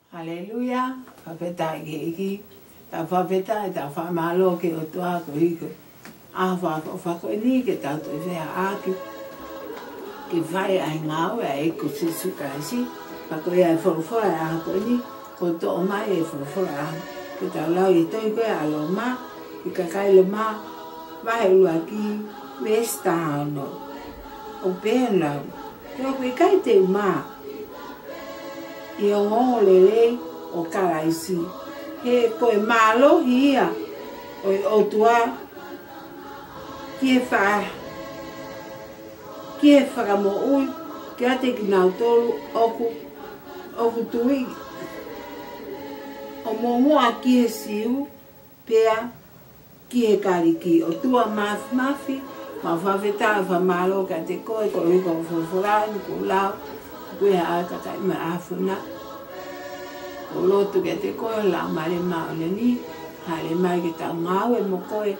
Haleluya, whawhetai ke iki. Ta whawhetai, ta whamalo ke o tua ko hiko. A whako ni ke tautu e whea aki. Ke whai ai ngāue a eko sisu kaisi. Whako e ai whorofora a hako ni. Ko to o mai e whorofora a. Ke tau lau i toi koe a Loma. I kakai Loma. Wahe ua ki Westahano. O pēn lau. Ke o koe kai te maa. I o ngongo lele o karaisi. He koe malo hia. O tua. Kie whakamo ui. Kia te ki nau tolu oku tui. O momoa kie siu. Pea. Kie kariki. O tua mafi. Ma whawheta whamalo ka te koe. Ko hiko whawhorani ko lau. Koe a kakai ma awhuna. O lotu ke te koe la mare mao le ni. Hale mai ke tau ngāue mo koe.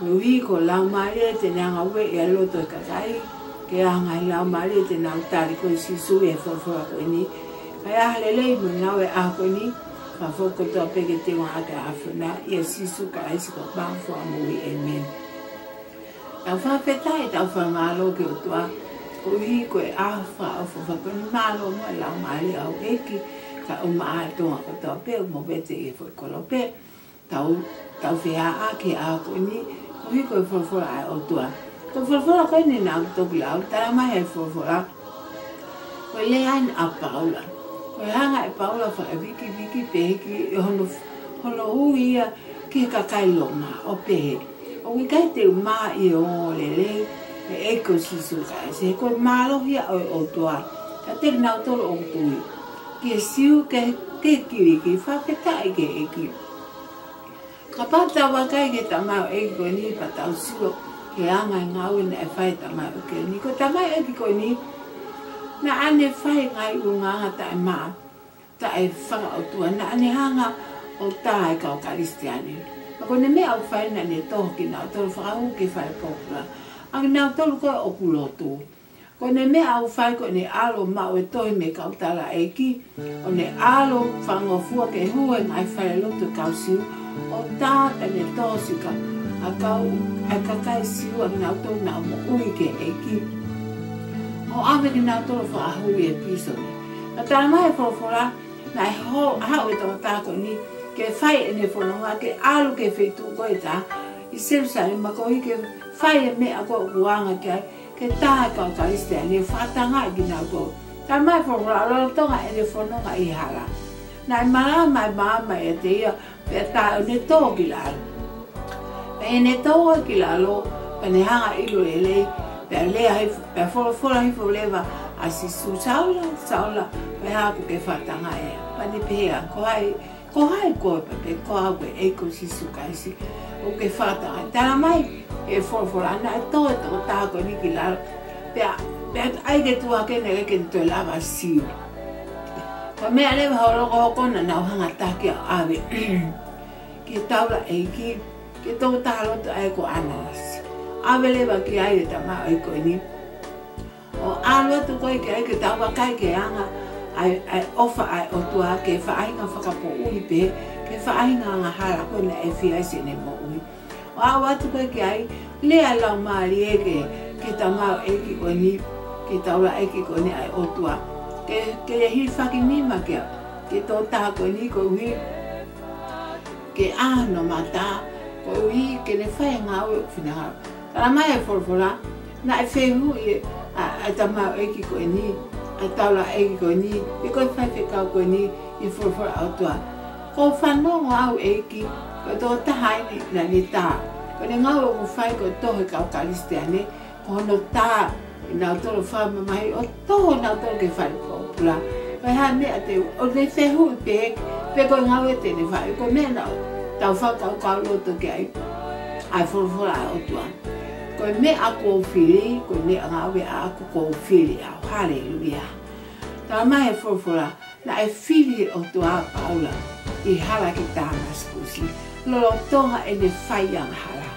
Ui ko lau mare te nanga ue e loto e kakai. Ke anga i lau mare te nau tari koe sisu e whawhora koe ni. Kai ahale lei mo nau e aho koe ni. Ma whoko toa peke te wā ake awhuna. Ia sisu ka aisi ko pāwhua mui e men. Tau whawhetai tau whamalo ke o tua. Ui ko e awha o whawhako ni malo mo e lau mare au eki. Ka o maa tonga ko tau pe, mo bete e fo kolo pe. Tau whea ake a ko ni, ko hiko e whorofora ai o tua. Ko whorofora koe ni nā toki lau, tara mai e whorofora. Ko le hain a Paula. Ko e hanga e Paula wha e wiki pe hiki, hono hui ia ki kakai Loma o pe. O ki kai te maa i o lele, e eko sisu kai se, ko e mālohia o tua. Ka te nau tolo o tui. Ke siu ke kiri ki whawhetai ke eki. Ka pata wakai ke tamau eki koe ni patau siu ke anga ngāue na e whai tamau ke ni. Ko tamau eki koe ni na ane whai ngai unganga ta e maa. Ta e whanga o tua na ane hanga o tā e kau karistiani. Ma kone mea au whai na ne toho ki nau tolu whakahu ke whai popula. Ang nau tolu koe o kulotu. Ko ne mea au whai ko ne alo mau e toi me kautala eki. O ne alo whangofua ke hua ngai whai loto kau siu. O tāta ne tōsi ka a kau a kakai siu a nau tō nau mo ui ke eki. O ame ki nau tō whaahui e piso ni. Na tāna mai whorofora na e hau e tō tāko ni ke whai e ne whanonga ke alo ke whetu koe tā. I Serusari ma ko i ke whai e mea ko kuanga ke ai. Ke taha kau karistea ni whatanga i ginau tō. Tā mai whorofora alo tonga e ne whanonga i hala. Nai maa mai e te ia pe tā o ne tō ki lalo. Pe ne tō ki lalo, pe ne hanga ilo e lei, pe lea hei, pe whorofora hifo lewa a sisu saula, pe haku ke whatanga e. Pa ni pēa, ko hai koe pe ko hau e eiko sisu kaisi, o ke whatanga. Tāna mai e whorofora, ana e tō tāko ni ki lalo, pe ai ke tua kene ke te lava siu. Ka mea lewa hauroko hokona nau hanga take au awe. Ke taula eiki, ke tō tāloto ai ko ananas. Awe lewa ki ai e tamau ai koe ni. O alotu koe ke ai ke taua kai ke anga ai ofa ai o tua ke whaainga whakapo ui pe, ke whaainga anga hala koe na FILI se ne mo ui. O awatu koe ke ai, lea lau maari eke ke tamau eiki koe ni, ke taula eiki koe ni ai o tua. Ke hi whakinima kia, ke tō taha koe ni ko ui, ke āno mata, ko ui ke ne whai ngāue o whinaharu. Tara mai e whorofora, na e whehu i a tamau eki koe ni, a taula eki koe ni, e koe whai whekau koe ni i whorofora au tua. Ko whanongo au eki, ko tō taha ini na ni tā. Ko ne ngau o whai ko tohe kau karisteane, ko hono tā, i nau tolo whama mai, o toho nau tolo ke whai pula. Kai ha mea te, o ne whehu i pe koe ngau e te ne whai, ko mea nau, tau whakau kau loto ke ai whorofora au tua. Koe mea ako FILI, koe mea ngau e ako ko FILI au, haleluia. Tā mai e whorofora, na e FILI o tua Paula, i hala ki Damaskusi, lolo tonga e ne whaiang hala.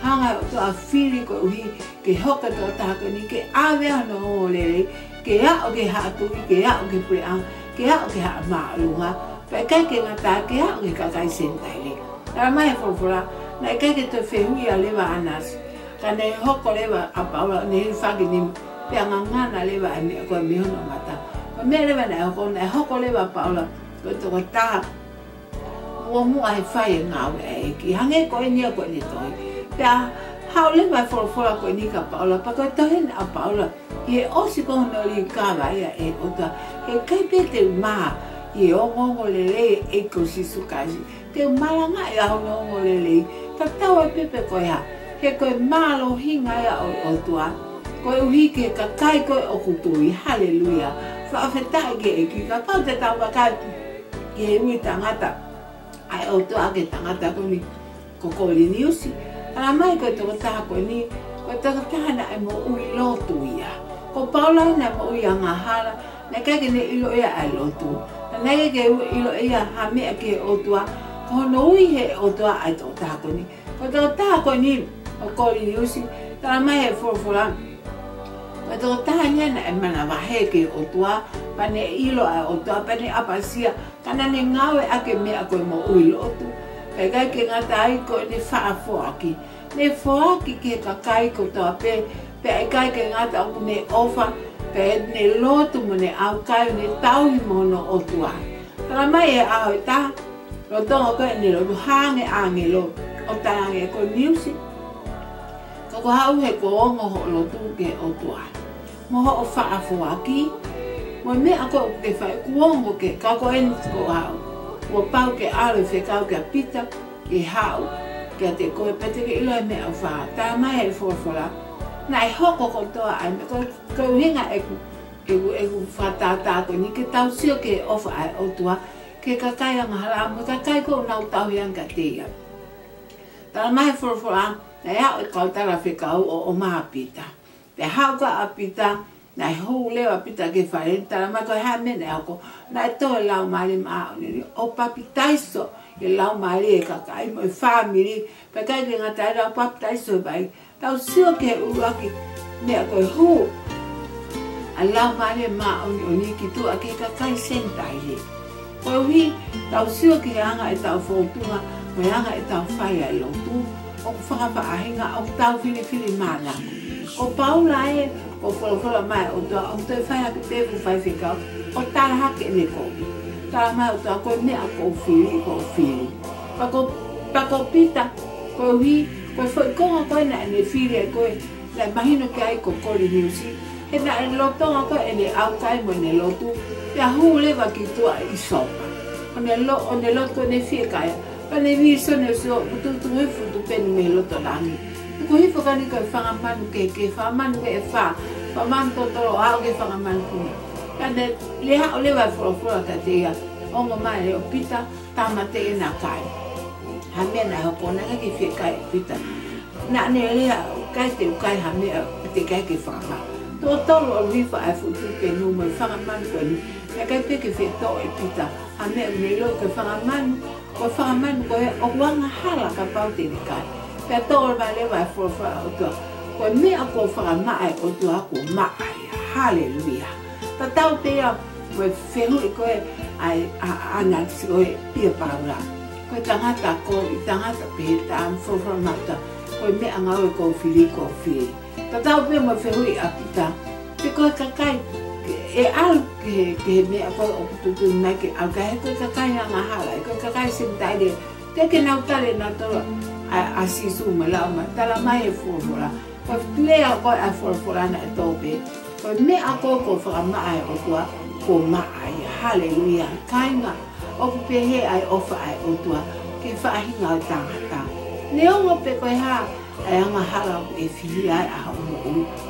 Hanga o tua FILI ko uhi, ke hoka tō tāko ni, ke awe ano o lere, ke a o ke hātui, ke a o ke preang, ke ha o ke ha maalunga pe kai ke ngata ke ha o ke kakai sentai le tala mai forfora na kai ke te fehui a lewa anas kana hoko lewa a paula ne fagi ni pe ngana lewa ani ko mi hono mata me lewa na hoko lewa paula ko to ta mo mo ai fai NGAUE ki hange ko ni ko ni toi pe hau lewa forfora ko ni ka paula pa ko to hen a paula ye osi ko no li ka va ya e ota e kai pe te ma ye o ngo le e ko si su kaji te malanga ya no ngo le ta tawa pepe ko ya he ko malo hinga ya o tua ko uhi ke ka kai ko o kutui haleluya fa afeta ge ki ka pa te tawa ka ye wi tangata ai o tua ke tangata ko ni ko li niusi ala mai ko to ta ko ni ko ta na mo ui lotu ya ko paula na mo ia ngahala na ka ke ne ilo ia ai lotu na ke ilo ia ha me ke o tua ko no ui he o tua ai to ta ko ni ko to ta ko ni o ko li usi ta mai e forfora ko to ta ni na e mana va he ke o tua pa ne ilo ai o tua pa ne apasia kana ne NGAUE ake me ko mo ui lotu pe ka ke ngata ai ko ni fa fo aki ne fo aki ke ka kai ko to pe ai kai ke ngata o ne ofa pe ne lotu mo ne au kai ne tau hi mo no o tua ta mai e a ta lo to ko ne lo hange ange lo o ta nge ko music ko hau he ko ngo ho lo tu ke o tua mo ho fa fo aki mo me ako ke fa ko ngo ke ka ko en ko hau o pau ke ale fe ka ke pita ke hau ke te ko pete ke ilo me o fa ta mai e fo la na e hoko ko to ai ko hinga e ku fa ta ko ni ke tau sio ke o fa o tua ke ka kai ngala mo ka kai ko na tau yang ka te ya ta mai fo la na ya o ka ta la fe ka o ma pita te hau ka pita na ho le a pita ke fa ta ma ko ha me na ko na to la mali ma ni o papitaiso e la mali ka kai mo family pa kai ke ngata ra papitaiso bai tau sio ke uaki me ko hu ala mali ma oni ki tu ake ka kai sentai le ko wi tau sio ke anga e tau fo tu ma anga e tau fai ai lo tu o fa fa ainga o tau fili mala o paula e o folo mai o to fai a pe fu fai fica o tala ha ke ne ko tala mai o to ko ne a ko fili pa ko pita ko wi ko foi ko na ne fili ko la imagino que ai ko li music e na lo to ko e au kai mo ne lo tu ya hu le va ki tu ai sopa o ne lo ko ne fi kai pa ne vi so ne so tu fu tu pen me lo to langi ko hi fo kani ko fa manu ke fa manu ke fa man to a ke fa manu ku kane le ha le va fo ka te ya o mo mai o pita ta mate na kai ha me na ho pona ke fi kai pita na ne le kai te kai ha me te kai ke fa ma to lo vi fa fu tu ke no mo fa manu ko ni kai pe ke fi to e pita ha me lo ke fa manu ko o wanga hala ka pa te kai pe to ba le va fo o to ko me a ko fa mai o to ko mai haleluya ta tau te a ko fe hu ko ai ana so e paula ko tangata pe ta fo mata ko me anga ko fili ta tau pe mo fe hu a pita te ko ka kai e al ke me a ko tu na ke al ka ko ka kai anga hala ko ka kai sin dai de te ke na utale na to asisu malama tala mai e furfura ko lea ko a furfura na tobe ko me ako fa mai o tua ko mai haleluya kainga o pe he ai ofa ai o tua ke fa hinga tanga ne o pe ko ha ai anga hala e FILI ai a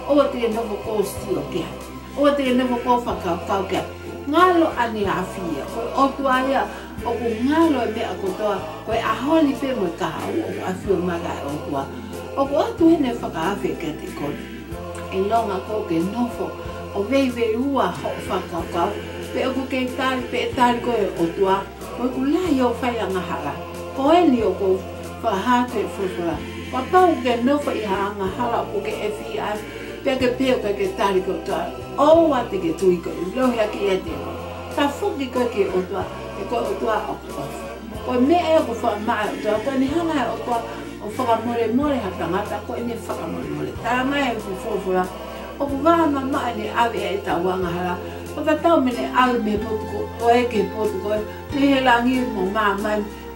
o te no ko sti o ke o te no ko fa ka ke ngalo ani afia ko o tua ya o ko ngalo me ako to ko a holi pe mo ka o a fio maga o tua o ko tu ne fa ka fe ke te ko e longa ko ke nofo o veve ua ho fa ka pe o ke tal ko o tua ko ku la yo fa ya ngahala ko e ni o ko fa ha te fufula ko pa o ke nofo i ha ngahala ko ke FII pe ke tal ko tua o wa te ke tu ko lo ya ki e te tafuki ko ke o tua e ko o tua o ko me e ko fa ma do ko ni hanga o ko o fa more ha tangata ko ni fa more ta mai fo o ko va ma ni ave e ta wanga hala o ka tau me al me po ko e ke po ko ni helangi mo ma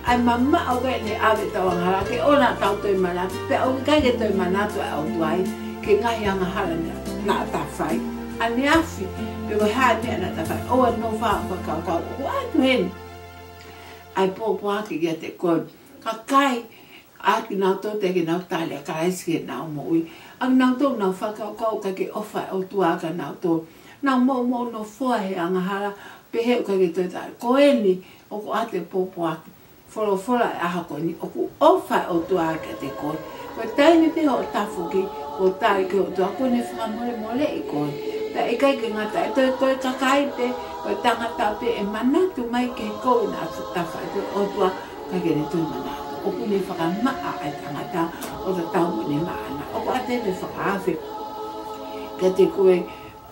ai mama o ga ni ave ta wanga hala ke ona tau to mana pe o ka ke to mana to au tuai ke ngai hanga hala na ta fai ani afi pe ko ha ni na ta fai o no fa ka o atu hen ai po aki ke te ko ka kai aki na to te ke na tale ka isi na mo ui ang na to na fa ka ke ofa o tua ka na to na mo no fo he anga hala pe he ka ke to ta ko eni o ko ate po aki fora a ha ko ni o ko ofa o tua ka te ko ko tai ni te ho tafuki o tai ke o tua ko ne fa mole i ko ta e kai ke ngata to ko ka kai te o tangata pe e mana tu mai ke ko na ta fa o tua ka ke ni tu mana o kune whakamaa ai tangata o ta tau ni maana. O ko ate me whakaawe. Ka te koe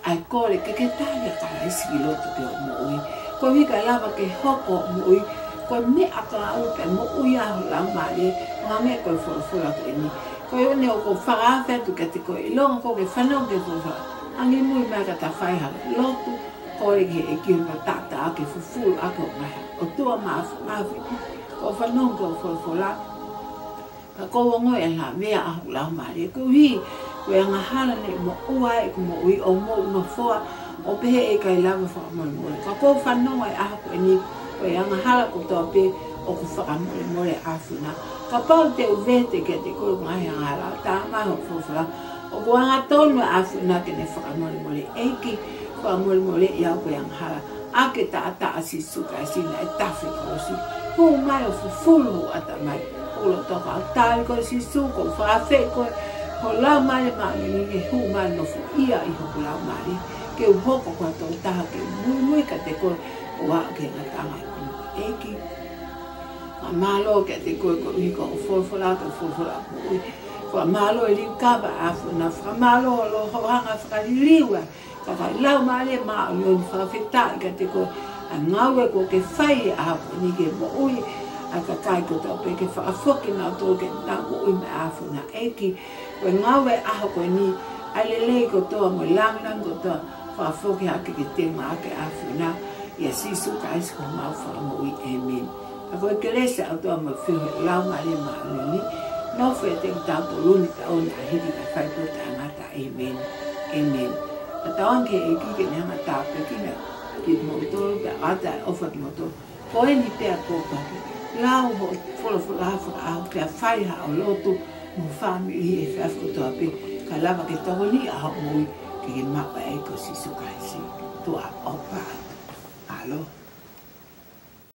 ai kore ke tāia ka isi ki loto ke o moui. Ko hika lava ke hoko moui. Ko me aka au ke moui ahu lau maare. Nga me koe whorofora ko ini. Ko one o ko whakaawe tu ke te koe ilonga ko ke whanau ke whorofora. Angi mui mai ka ta whaiha lotu. Kore ke e kiunga tata ake fufuru ake o maha. O tua maafi. Ko whanau ko whorofora. Ka koua ngoi e la mea ahu lau maare. Ko hi. Koe anga hala ne mo ua e ko mo ui o mo no foa o pehe e kai lawa whakamore. Ka kou whanau ai aha koe ni koe anga hala ko toa pe o ko whakamore awhuna. Ka pau te uvete ke te koe ngai anga hala tā mai ho whorofora. O ko anga tonu awhuna ke ne whakamore eiki whakamore i au koe anga hala. Ake ta ata asi suka asi na e tawhi kosi. Hu mai o fufulu ata mai. Ulo toka au tāi koe si suko whaafei koe. Ko lau mare maare ni ke hu mare no fu ia i hoku lau mare. Ke u hoko kua tau taha ke mui ka te koe o wā ke nga tanga i kunu eki. Ka malo ke te koe ko hiko o whorofora ka whorofora ko ui. Ka malo e liu kawa afu na whaka malo o lo hoanga whakariliwa. Ka kai lau mare maa o yoni whakawhetai ka te koe a ngaue ko ke whai afu ni ke mo ui. A ka kai ko tau pe ke whakafoki na tō ke tangu ui me afu na eki. Koe ngawe aho koe ni, alelei ko toa mo langlang ko toa whaafoki hake ke te maake awhuna, ia sisu ka isi ko mau whaamo ui amen. Ka koe kerese au toa mo whiuhe lau mare maanuni, no whea te tau to luni ka o na hiri ka whaipo ta angata amen, amen. Ka tauan ke e kike ni hanga tāpe kina ki motoro pe ata e ofa ki motoro, koe ni pea kōpaki, lau ho wholofola hawhaka aho pea whaiha o lotu, mo family e whafko toa pe, ka lava ke toholi a hao mui, ke ke mawa e ko si sukaisi. Toa.